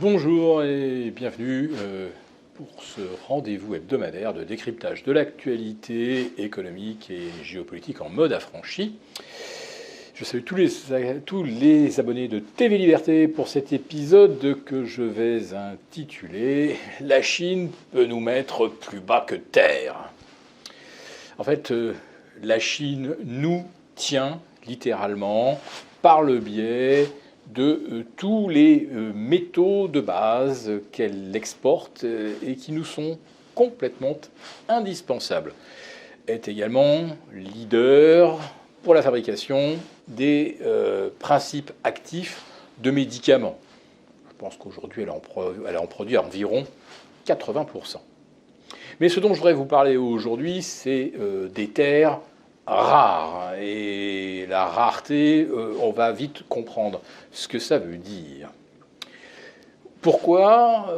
Bonjour et bienvenue pour ce rendez-vous hebdomadaire de décryptage de l'actualité économique et géopolitique en mode affranchi. Je salue tous les abonnés de TV Liberté pour cet épisode que je vais intituler « La Chine peut nous mettre plus bas que terre ». En fait, la Chine nous tient littéralement par le biais de tous les métaux de base qu'elle exporte et qui nous sont complètement indispensables. Elle est également leader pour la fabrication des principes actifs de médicaments. Je pense qu'aujourd'hui, elle en produit environ 80%. Mais ce dont je voudrais vous parler aujourd'hui, c'est des terres rares. Et la rareté, on va vite comprendre ce que ça veut dire. Pourquoi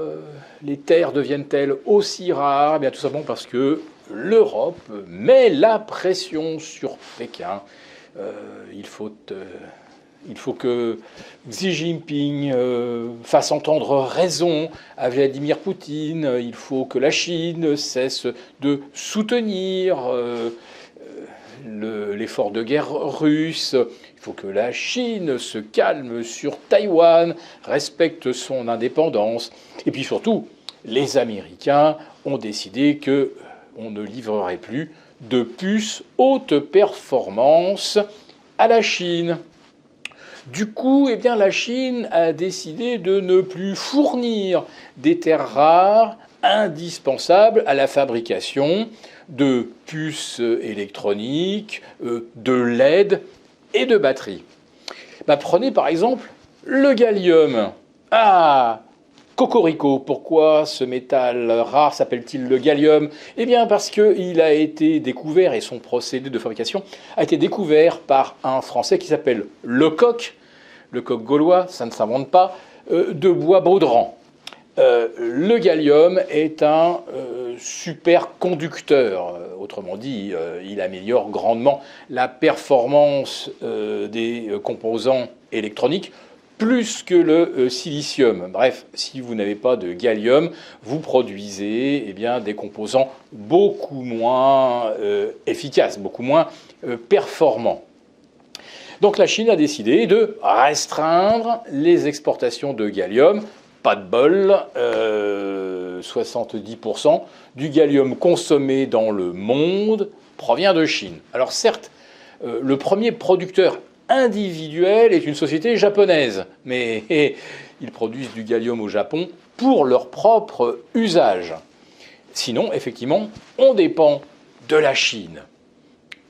les terres deviennent-elles aussi rares? Eh bien, tout simplement parce que l'Europe met la pression sur Pékin. Il faut que Xi Jinping fasse entendre raison à Vladimir Poutine. Il faut que la Chine cesse de soutenir l'effort de guerre russe. Il faut que la Chine se calme sur Taïwan, respecte son indépendance. Et puis surtout, les Américains ont décidé qu'on ne livrerait plus de puces haute performance à la Chine. Du coup, eh bien, la Chine a décidé de ne plus fournir des terres rares indispensables à la fabrication de puces électroniques, de LED et de batteries. Prenez par exemple le gallium. Ah, cocorico, pourquoi ce métal rare s'appelle-t-il le gallium? Eh bien parce qu'il a été découvert, et son procédé de fabrication a été découvert par un Français qui s'appelle Lecoq gaulois, ça ne s'invente pas, de Bois-Baudran. Le gallium est un superconducteur. Autrement dit, il améliore grandement la performance des composants électroniques, plus que le silicium. Bref, si vous n'avez pas de gallium, vous produisez des composants beaucoup moins efficaces, beaucoup moins performants. Donc la Chine a décidé de restreindre les exportations de gallium. Pas de bol, 70% du gallium consommé dans le monde provient de Chine. Alors certes, le premier producteur individuel est une société japonaise, mais ils produisent du gallium au Japon pour leur propre usage. Sinon, effectivement, on dépend de la Chine.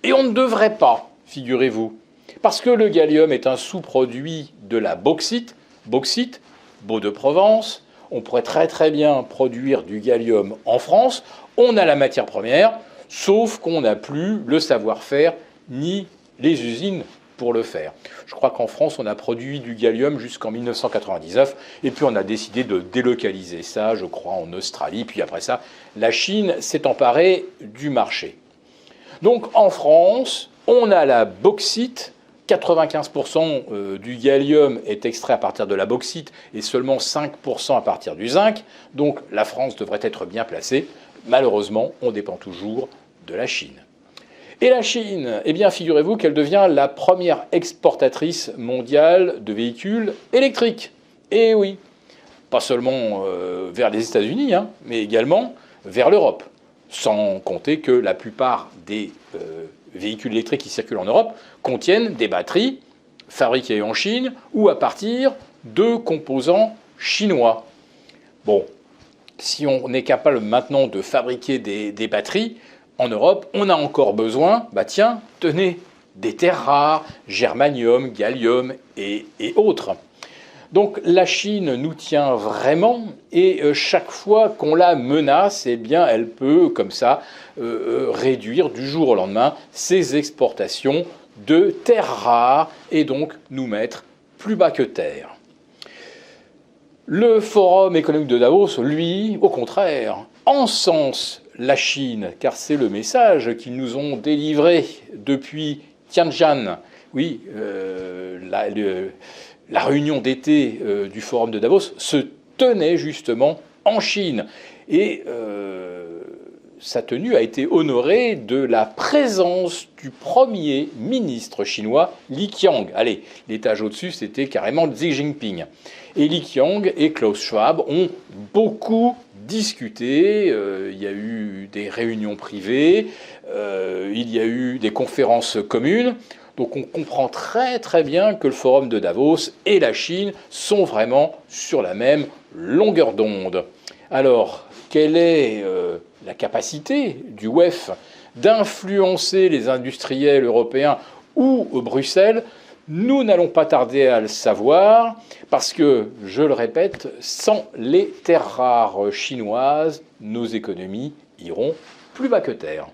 Et on ne devrait pas, figurez-vous, parce que le gallium est un sous-produit de la bauxite, Beau de Provence. On pourrait très bien produire du gallium en France. On a la matière première, sauf qu'on n'a plus le savoir-faire ni les usines pour le faire. Je crois qu'en France, on a produit du gallium jusqu'en 1999, et puis on a décidé de délocaliser ça, je crois, en Australie. Puis après ça, la Chine s'est emparée du marché. Donc en France, on a la bauxite. 95% du gallium est extrait à partir de la bauxite et seulement 5% à partir du zinc. Donc la France devrait être bien placée. Malheureusement, on dépend toujours de la Chine. Et la Chine, eh bien, figurez-vous qu'elle devient la première exportatrice mondiale de véhicules électriques. Et oui, pas seulement vers les États-Unis, mais également vers l'Europe. Sans compter que la plupart des véhicules électriques qui circulent en Europe contiennent des batteries fabriquées en Chine ou à partir de composants chinois. Bon, si on est capable maintenant de fabriquer des batteries en Europe, on a encore besoin, tenez, des terres rares, germanium, gallium et autres. Donc la Chine nous tient vraiment, et chaque fois qu'on la menace, eh bien, elle peut comme ça réduire du jour au lendemain ses exportations de terres rares et donc nous mettre plus bas que terre. Le Forum économique de Davos, lui, au contraire, encense la Chine, car c'est le message qu'ils nous ont délivré depuis Tianjin. Oui, la réunion d'été du Forum de Davos se tenait justement en Chine. Et sa tenue a été honorée de la présence du premier ministre chinois, Li Qiang. Allez, l'étage au-dessus, c'était carrément Xi Jinping. Et Li Qiang et Klaus Schwab ont beaucoup discuté. Il y a eu des réunions privées, il y a eu des conférences communes. Donc on comprend très très bien que le forum de Davos et la Chine sont vraiment sur la même longueur d'onde. Alors, quelle est la capacité du WEF d'influencer les industriels européens ou Bruxelles? Nous n'allons pas tarder à le savoir parce que, je le répète, sans les terres rares chinoises, nos économies iront plus bas que terre.